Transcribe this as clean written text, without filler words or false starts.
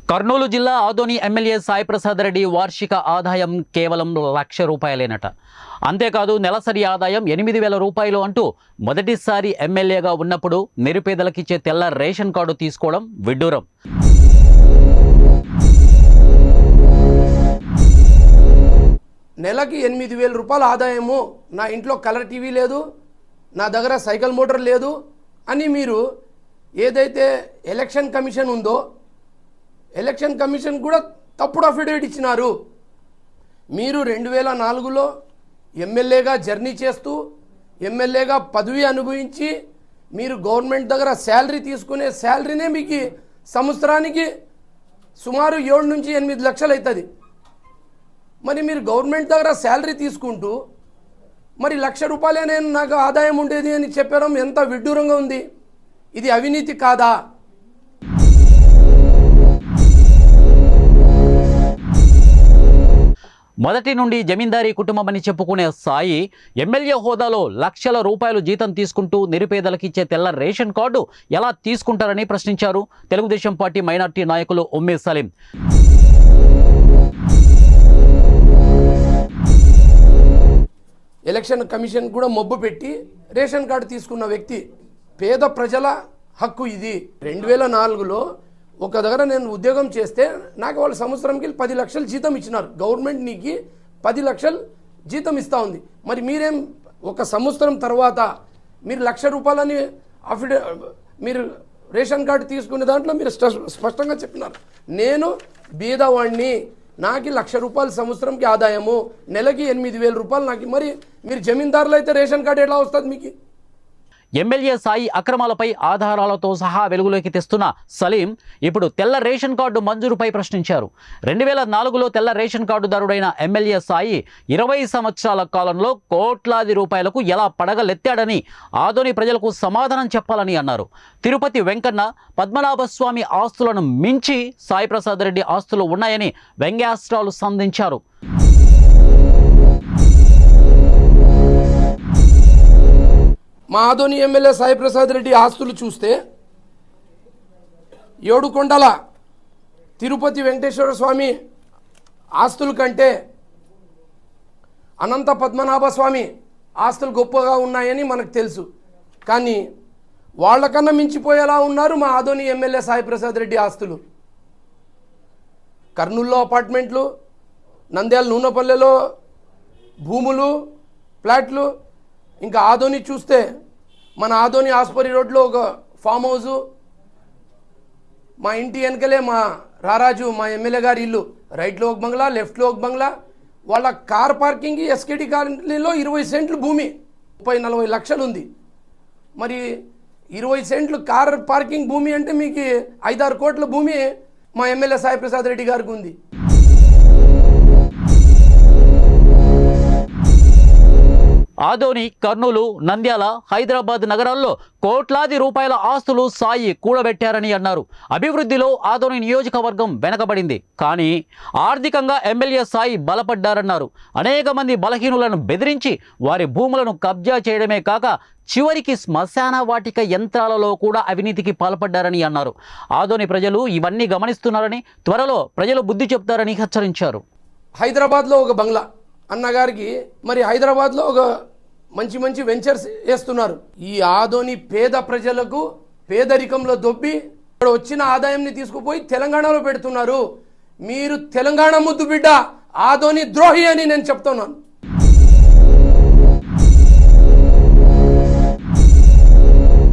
కర్నూలు జిల్లా ఆదోని ఎమ్మెల్యే సాయి ప్రసాద్ రెడ్డి వార్షిక ఆదాయం కేవలం ₹1,00,000 అంతేకాదు నెలసరి ఆదాయం 8,000 రూపాయలు అంటూ మొదటిసారి ఎమ్మెల్యేగా ఉన్నప్పుడు నిరుపేదలకిచ్చే తెల్ల రేషన్ కార్డు తీసుకోవడం విడ్డూరం. నెలకి 8,000 రూపాయల ఆదాయము, నా ఇంట్లో కలర్ టీవీ లేదు, నా దగ్గర సైకిల్ మోటార్ లేదు అని మీరు ఏదైతే ఎలక్షన్ కమిషన్ ఉందో ఎలక్షన్ కమిషన్ కూడా తప్పుడు అఫిడవిట్ ఇచ్చినారు. మీరు 2004లో ఎమ్మెల్యేగా జర్నీ చేస్తూ ఎమ్మెల్యేగా పదవి అనుభవించి మీరు గవర్నమెంట్ దగ్గర శాలరీ తీసుకునే శాలరీనే మీకు సంవత్సరానికి సుమారు 7 నుంచి 8 లక్షలు అవుతుంది. మరి మీరు గవర్నమెంట్ దగ్గర శాలరీ తీసుకుంటూ మరి ₹1,00,000 నేను నాకు ఆదాయం ఉండేది అని చెప్పడం ఎంత విడ్డూరంగా ఉంది. ఇది అవినీతి కాదా? మొదటి నుండి జమీందారీ కుటుంబమని చెప్పుకునే సాయి ఎమ్మెల్యే హోదాలో లక్షల రూపాయలు జీతం తీసుకుంటూ నిరుపేదలకిచ్చే తెల్ల రేషన్ కార్డు ఎలా తీసుకుంటారని ప్రశ్నించారు తెలుగుదేశం పార్టీ మైనార్టీ నాయకులు ఉమ్మే సలీం. ఎలక్షన్ కమిషన్ కూడా మొబ్బు పెట్టి రేషన్ కార్డు తీసుకున్న వ్యక్తి. పేద ప్రజల హక్కు ఇది. 2004లో ఒక దగ్గర నేను ఉద్యోగం చేస్తే నాకు వాళ్ళు సంవత్సరంకి 10 లక్షలు జీతం ఇచ్చినారు. గవర్నమెంట్ నీకు 10 లక్షలు జీతం ఇస్తూ ఉంది. మరి మీరేం ఒక సంవత్సరం తర్వాత మీరు ₹1,00,000 మీరు రేషన్ కార్డు తీసుకునే దాంట్లో మీరు స్పష్టంగా చెప్పినారు, నేను బీదవాణ్ణి, నాకు ₹1,00,000 సంవత్సరంకి ఆదాయము, నెలకి 8,000 రూపాయలు నాకు. మరి మీరు జమీందారులు అయితే రేషన్ కార్డు ఎలా వస్తుంది మీకు? ఎమ్మెల్యే సాయి అక్రమాలపై ఆధారాలతో సహా వెలుగులోకి తెస్తున్న సలీం ఇప్పుడు తెల్ల రేషన్ కార్డు మంజూరుపై ప్రశ్నించారు. 2004లో తెల్ల రేషన్ కార్డుదారుడైన ఎమ్మెల్యే సాయి 20 సంవత్సరాల కాలంలో కోట్లాది రూపాయలకు ఎలా పడగలెత్తాడని ఆదోని ప్రజలకు సమాధానం చెప్పాలని అన్నారు. తిరుపతి వెంకన్న, పద్మనాభస్వామి ఆస్తులను మించి సాయి ప్రసాద్ రెడ్డి ఆస్తులు ఉన్నాయని వ్యంగ్యాస్త్రాలు సంధించారు. మా ఆదోని ఎమ్మెల్యే సాయి ప్రసాద్ రెడ్డి ఆస్తులు చూస్తే ఏడుకొండల తిరుపతి వెంకటేశ్వర స్వామి ఆస్తుల కంటే అనంత పద్మనాభ స్వామి ఆస్తులు గొప్పగా ఉన్నాయని మనకు తెలుసు. కానీ వాళ్ళకన్నా మించిపోయేలా ఉన్నారు మా ఆదోని ఎమ్మెల్యే సాయి ప్రసాద్ రెడ్డి ఆస్తులు. కర్నూలులో అపార్ట్మెంట్లు, నంద్యాల నూనెపల్లెలో భూములు, ఫ్లాట్లు, ఇంకా ఆదోని చూస్తే మన ఆదోని ఆస్పరి రోడ్లో ఒక ఫామ్ హౌజు, మా ఇంటి వెనకలే మా రారాజు మా ఎమ్మెల్యే గారి ఇల్లు, రైట్లో ఒక బంగ్లా, లెఫ్ట్లో ఒక బంగ్లా. వాళ్ళ కార్ పార్కింగ్ ఎస్కేటీ కాలనీలో 20 సెంట్లు భూమి 30-40 లక్షలు ఉంది. మరి 20 సెంట్లు కార్ పార్కింగ్ భూమి అంటే మీకు 5-6 కోట్ల భూమి మా ఎమ్మెల్యే సాయి ప్రసాద్ రెడ్డి గారికి ఉంది. ఆదోని, కర్నూలు, నంద్యాల, హైదరాబాద్ నగరాల్లో కోట్లాది రూపాయల ఆస్తులు సాయి కూడబెట్టారని అన్నారు. అభివృద్ధిలో ఆదోని నియోజకవర్గం వెనకబడింది, కానీ ఆర్థికంగా ఎమ్మెల్యే సాయి బలపడ్డారన్నారు. అనేక మంది బలహీనులను బెదిరించి వారి భూములను కబ్జా చేయడమే కాక చివరికి శ్మశాన వాటిక యంత్రాలలో కూడా అవినీతికి పాల్పడ్డారని అన్నారు. ఆదోని ప్రజలు ఇవన్నీ గమనిస్తున్నారని, త్వరలో ప్రజలు బుద్ధి చెప్తారని హెచ్చరించారు. హైదరాబాద్లో ఒక బంగ్లా అన్నగారికి, మరి హైదరాబాద్లో ఒక మంచి మంచి వెంచర్స్ వేస్తున్నారు. ఈ ఆదోని పేద ప్రజలకు పేదరికంలో దొబ్బి ఇక్కడ వచ్చిన ఆదాయంని తీసుకుపోయి తెలంగాణలో పెడుతున్నారు. మీరు తెలంగాణ ముద్దు బిడ్డ, ఆదోని ద్రోహి అని నేను చెప్తున్నాను.